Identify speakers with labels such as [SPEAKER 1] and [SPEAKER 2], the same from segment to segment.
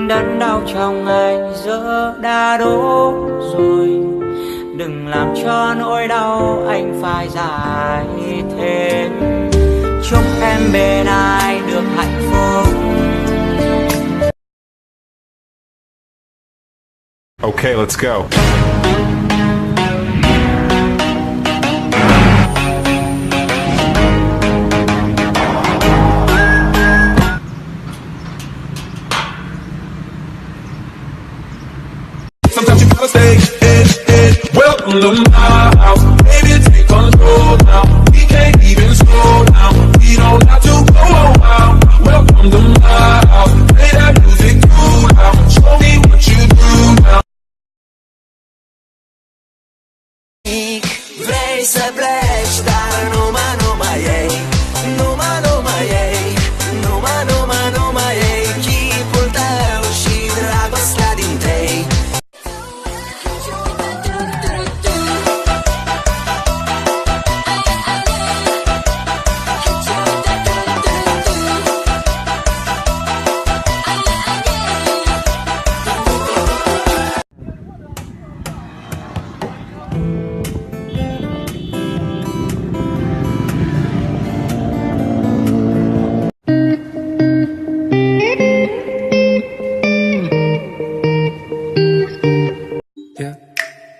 [SPEAKER 1] Đớn đau trong anh giờ đã đổ rồi, đừng làm cho nỗi đau anh phải dài thêm. Chúc em bên ai được hạnh phúc.
[SPEAKER 2] Okay, let's go. Sometimes you gotta stay in. Welcome to my house. Baby, take control now. We can't even slow down. We don't have to go out. Welcome to my house. Play that music too loud. Show me what you do now.
[SPEAKER 3] Vrei pleci, dar nu mai ei. Nu mai ei. Nu mai ei. Chipul tău și dragostea din tei.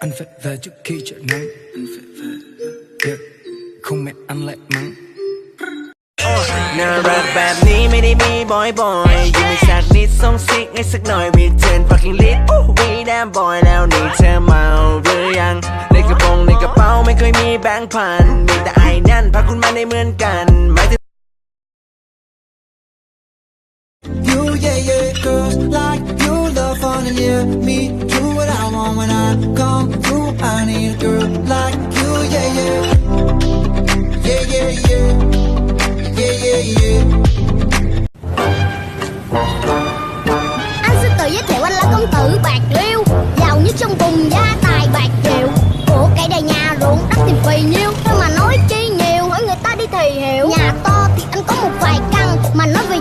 [SPEAKER 4] Anh phải về trước khi trời nắng. Anh phải về, không mẹ anh lại mắng.
[SPEAKER 3] น่ารักแบบนี้ไม่ได้มีบ่อยๆอยู่ไม่สักนิดส่งซิกให้สักหน่อยมีเทน fucking lit วีแดมบอยแล้วนี่เธอเมาหรือยังในกระโปรงในกระเป๋าไม่เคยมีแบงค์พันมีแต่ไอ้นั่นพาคุณมาได้เหมือนกันไม่ถึง
[SPEAKER 5] You, yeah, girls like you love fun and yeah, me do what I want when I come through. I need a girl like you, yeah,
[SPEAKER 6] Anh xin tự giới thiệu anh là công tử Bạc Liêu, giàu nhất trong vùng gia tài bạc triệu, của cải đầy nhà ruộng đất thì phì nhiêu, thôi mà nói chi nhiều, hỏi người ta đi thì hiểu. Nhà to thì anh có một vài căn, mà nói về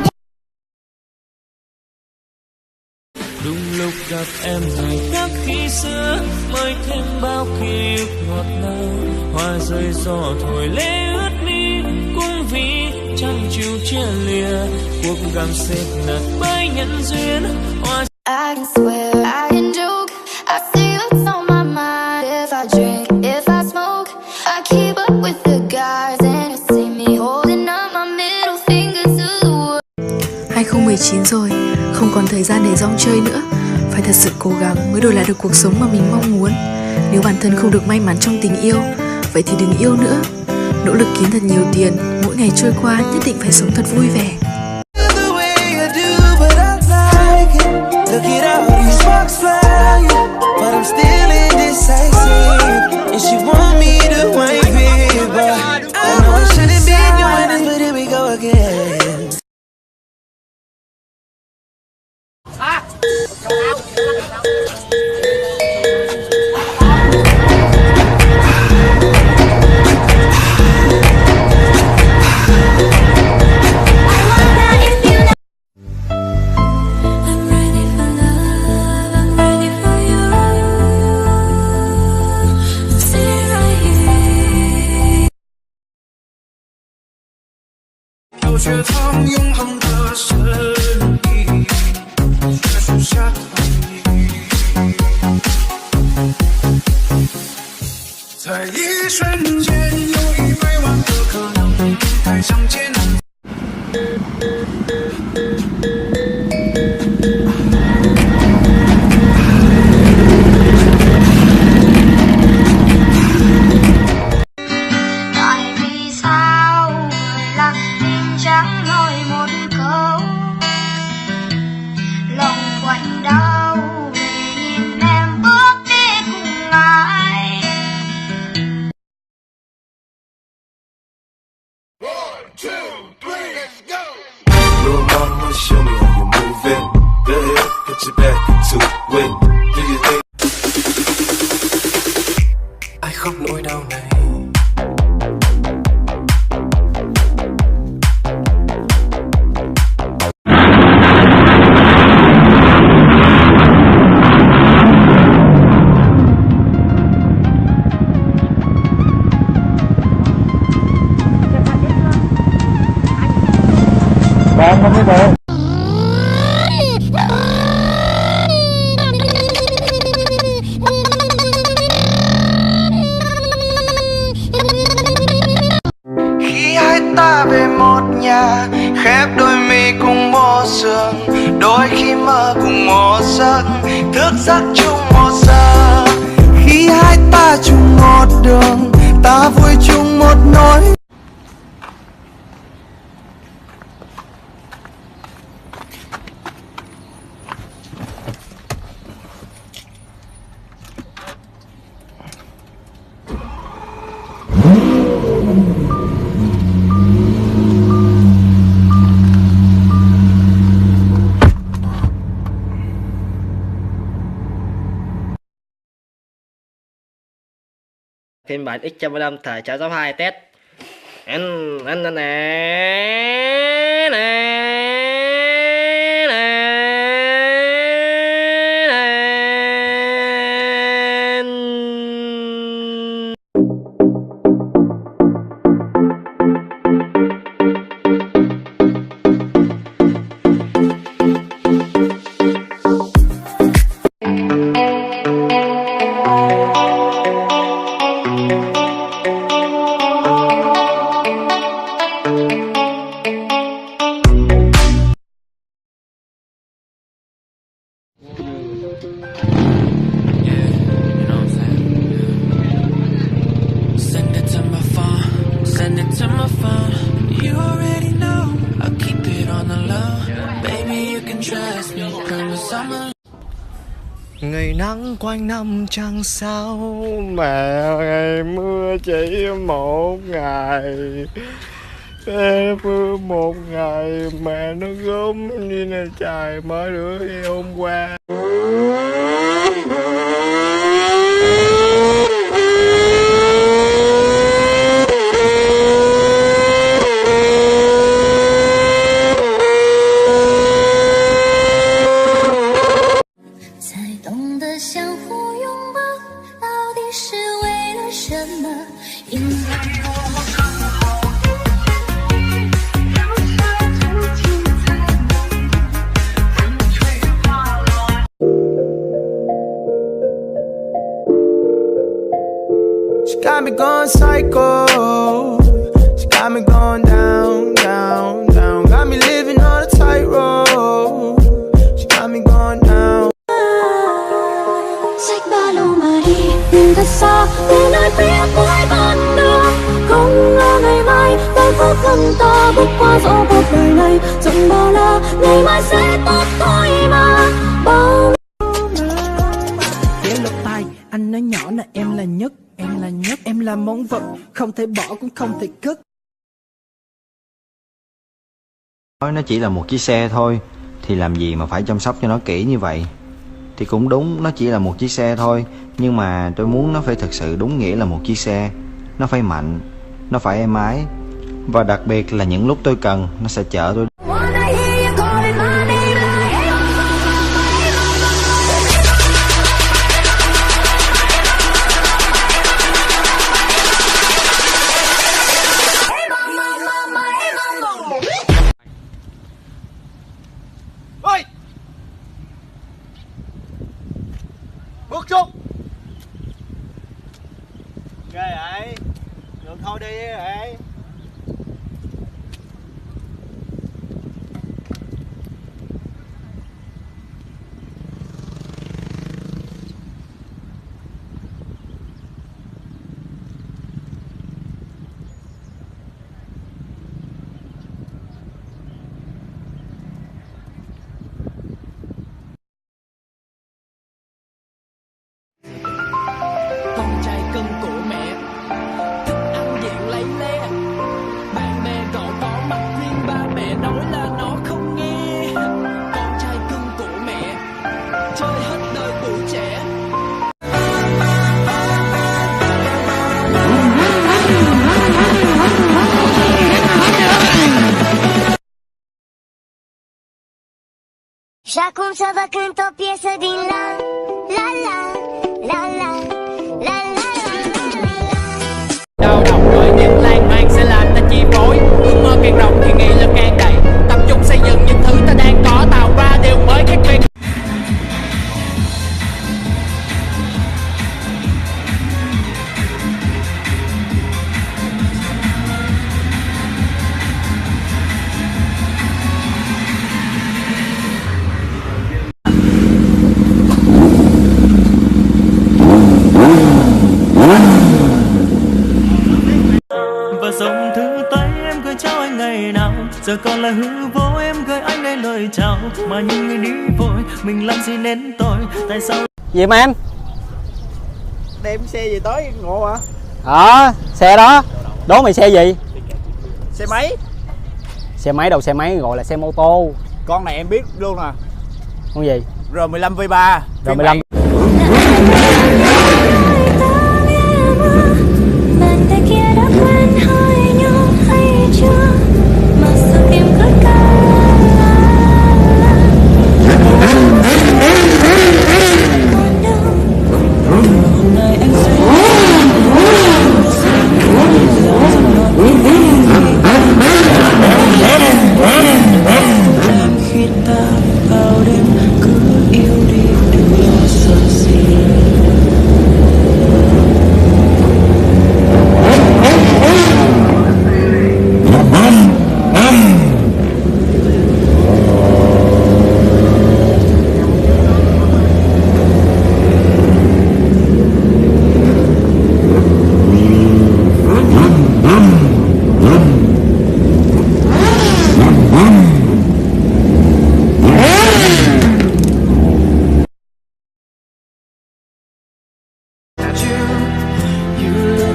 [SPEAKER 1] Đúng lúc gặp em này khác khi xưa, mới thêm bao ký ức ngọt ngào. Hoa rơi gió thổi lê ướt mi, cũng vì chẳng chịu chia lìa. Cuộc gặp xếp nát bởi nhân duyên. Hoa
[SPEAKER 7] I can swear, I can joke. I see what's on my mind. If I drink, if I smoke, I keep up with the guys, and you see me holding up my middle finger to the world.
[SPEAKER 8] 2019 rồi, không còn thời gian để rong chơi nữa. Phải thật sự cố gắng mới đổi lại được cuộc sống mà mình mong muốn. Nếu bản thân không được may mắn trong tình yêu, vậy thì đừng yêu nữa. Nỗ lực kiếm thật nhiều tiền, mỗi ngày trôi qua nhất định phải sống thật vui vẻ.
[SPEAKER 5] Look at all these sparks flying, but I'm still indecisive. And she want me to wife it, but I know I shouldn't be doing this, but here we go again. mơ cùng một giấc, thức giấc chung một giờ. Khi hai ta chung một đường, ta vui chung một nỗi.
[SPEAKER 9] Phiên bản X105 thể trái giáp 2 test anh
[SPEAKER 5] Ngày nắng quanh năm chẳng sao, mà ngày mưa chỉ một ngày. Mưa một ngày mà nó gớm như là trời mới rửa hôm qua. Got me going psycho. She got me going down, down, down. Got me living on a tightrope. She got me going down.
[SPEAKER 7] Xách ba lô mà đi, nhìn thật xa để nói biết mỗi ban đường. Không ngờ ngày mai ta có cần ta bước qua dẫu cuộc đời này chẳng bao la, ngày mai sẽ tốt thôi mà. Bao
[SPEAKER 10] Ghé lỗ tai, anh nói nhỏ là em là nhất. Em là nhất, em là món vật không thể bỏ cũng không thể cất.
[SPEAKER 11] Nói nó chỉ là một chiếc xe thôi, thì làm gì mà phải chăm sóc cho nó kỹ như vậy? Thì cũng đúng, nó chỉ là một chiếc xe thôi, nhưng mà tôi muốn nó phải thực sự đúng nghĩa là một chiếc xe. Nó phải mạnh, nó phải êm ái, và đặc biệt là những lúc tôi cần, nó sẽ chở tôi.
[SPEAKER 5] Bước xuống. Ghê vậy. Được thôi đi vậy.
[SPEAKER 10] Con trai cưng của mẹ, thích ăn diện lấy le. Bạn bè cậu có mặt riêng, ba mẹ nói là nó không nghe. Con trai cưng của mẹ, chơi hết đời tuổi trẻ.
[SPEAKER 6] Ya cominciava canto pieza di la la la la la la la.
[SPEAKER 10] Đau đầu bởi những lan man sẽ làm ta chi phối. Ước mơ càng rộng thì nghị lực càng đầy. Tập trung xây dựng những thứ ta đang có, tạo ra điều mới khác biệt.
[SPEAKER 1] giờ còn là hư vô. Em gửi anh đây lời chào mà những người đi vội, mình làm gì nên tội, tại sao
[SPEAKER 12] gì mà em
[SPEAKER 13] đem xe gì tới ngộ hả?
[SPEAKER 12] Xe đó. Đố mày xe gì?
[SPEAKER 13] Xe máy.
[SPEAKER 12] Xe máy đâu, xe máy gọi là xe mô tô.
[SPEAKER 13] Con này em biết luôn nè.
[SPEAKER 12] Con gì?
[SPEAKER 13] R15 V3.
[SPEAKER 12] R15.
[SPEAKER 7] Bàn tay kia đã quen hơi nhau hay chưa, mà sao tim cứ ca
[SPEAKER 1] hôm nay anh sẽ khi ta vào đêm cứ yêu đi đừng lo sợ gì.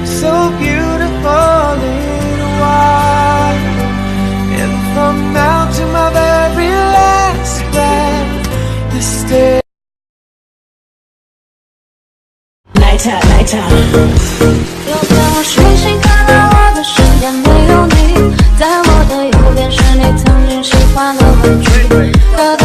[SPEAKER 5] So beautiful in white, and from now to my very last breath, this day.
[SPEAKER 7] Nighttime, nighttime。有天我睡醒，看到我的身边没有你，在我的右边是你曾经喜欢的玩具。可它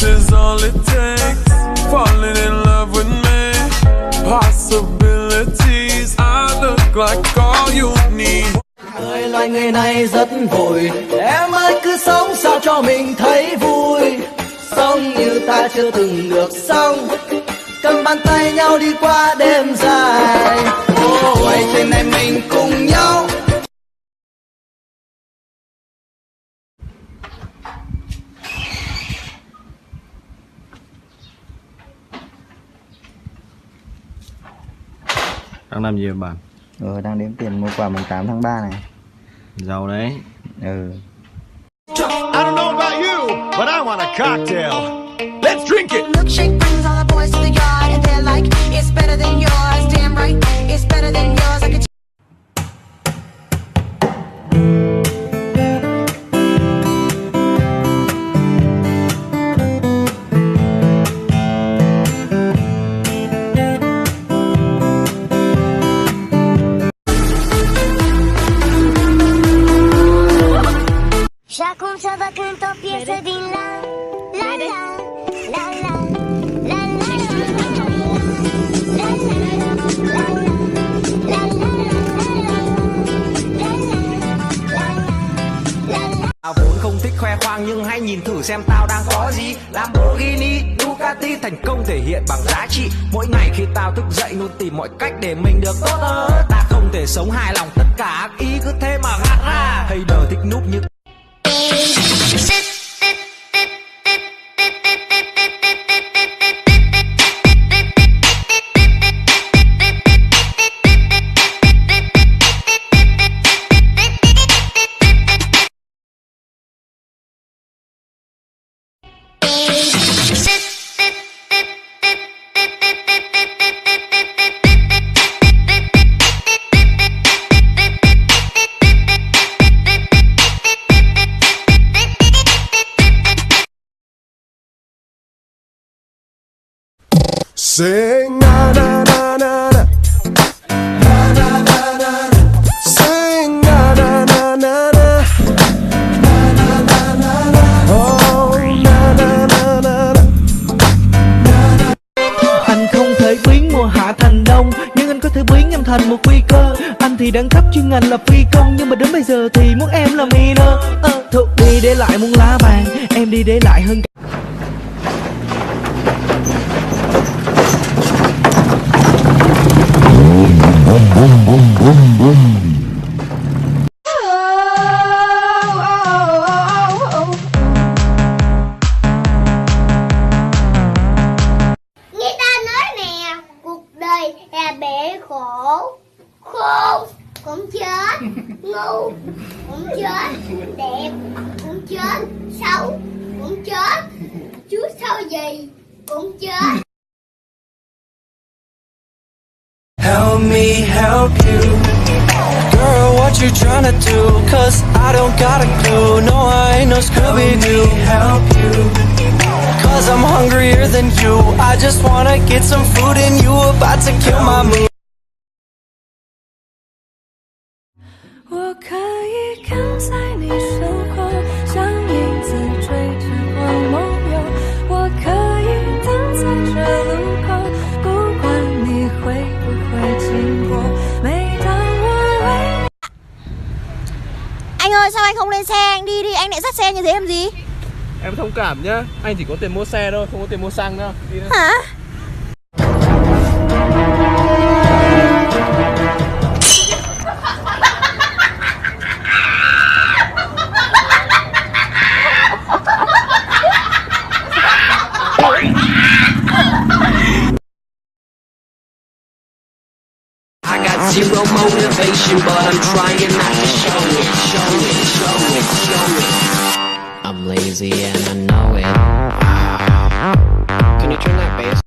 [SPEAKER 2] Is all it takes. Falling in love with me. Possibilities. I look like all you need.
[SPEAKER 5] Người loài người này rất vội, em ơi cứ sống sao cho mình thấy vui, sống như ta chưa từng được sống, cầm bàn tay nhau đi qua đêm dài. Quay trên này mình cùng nhau.
[SPEAKER 11] Đang làm gì vậy bạn?
[SPEAKER 13] Đang đếm tiền mua quà mùng 8 tháng 3 này.
[SPEAKER 11] Giàu đấy.
[SPEAKER 14] I don't know about you, but I want a cocktail. Let's drink it.
[SPEAKER 7] milkshake brings all the boys to the yard, and they're like, it's better than yours. Damn right, it's better than yours. I could
[SPEAKER 6] Ya cominciava canto piezza di la la la la la la
[SPEAKER 3] Vốn không thích khoe khoang nhưng hãy nhìn thử xem tao đang có gì. Lamborghini, Ducati thành công thể hiện bằng giá trị. Mỗi ngày khi tao thức dậy luôn tìm mọi cách để mình được tốt hơn. Ta không thể sống hài lòng tất cả ác ý cứ thế mà ngắt ra. Hater thích núp như
[SPEAKER 2] Sing na na na na na. Na na na na. Sing na na na na na. Na na na na na. Oh na na na na na.
[SPEAKER 5] Anh không thể biến mùa hạ thành đông, nhưng
[SPEAKER 15] thì đẳng cấp chuyên ngành là phi công, nhưng mà đến bây giờ thì muốn em là minor. Thuộc đi để lại muôn lá vàng, em đi để lại hơn.
[SPEAKER 6] Nghe ta nói nè, cuộc đời là bể khổ. Khôn cũng chết, ngu cũng chết, đẹp cũng chết, xấu cũng chết, trước sau gì cũng chết.
[SPEAKER 5] Help me help you. Girl, what you tryna do? Cause I don't got a clue. No, I ain't no Scooby-Doo. Help you. Cause I'm hungrier than you. I just wanna get some food and you about to kill my mood.
[SPEAKER 7] 我可以跟在你身后，像影子追着光梦游。我可以等在这路口，不管你会不会经过。每当我为
[SPEAKER 16] Anh ơi, sao anh không lên xe, anh đi đi, anh lại dắt xe như thế làm gì?
[SPEAKER 13] Em thông cảm nhá, anh chỉ có tiền mua xe thôi, không có tiền mua xăng đâu. Đi đây.
[SPEAKER 16] Hả?
[SPEAKER 3] I got zero motivation, but I'm trying not to show it, show it, show it, show it. I'm lazy and I know it. Can you turn that bass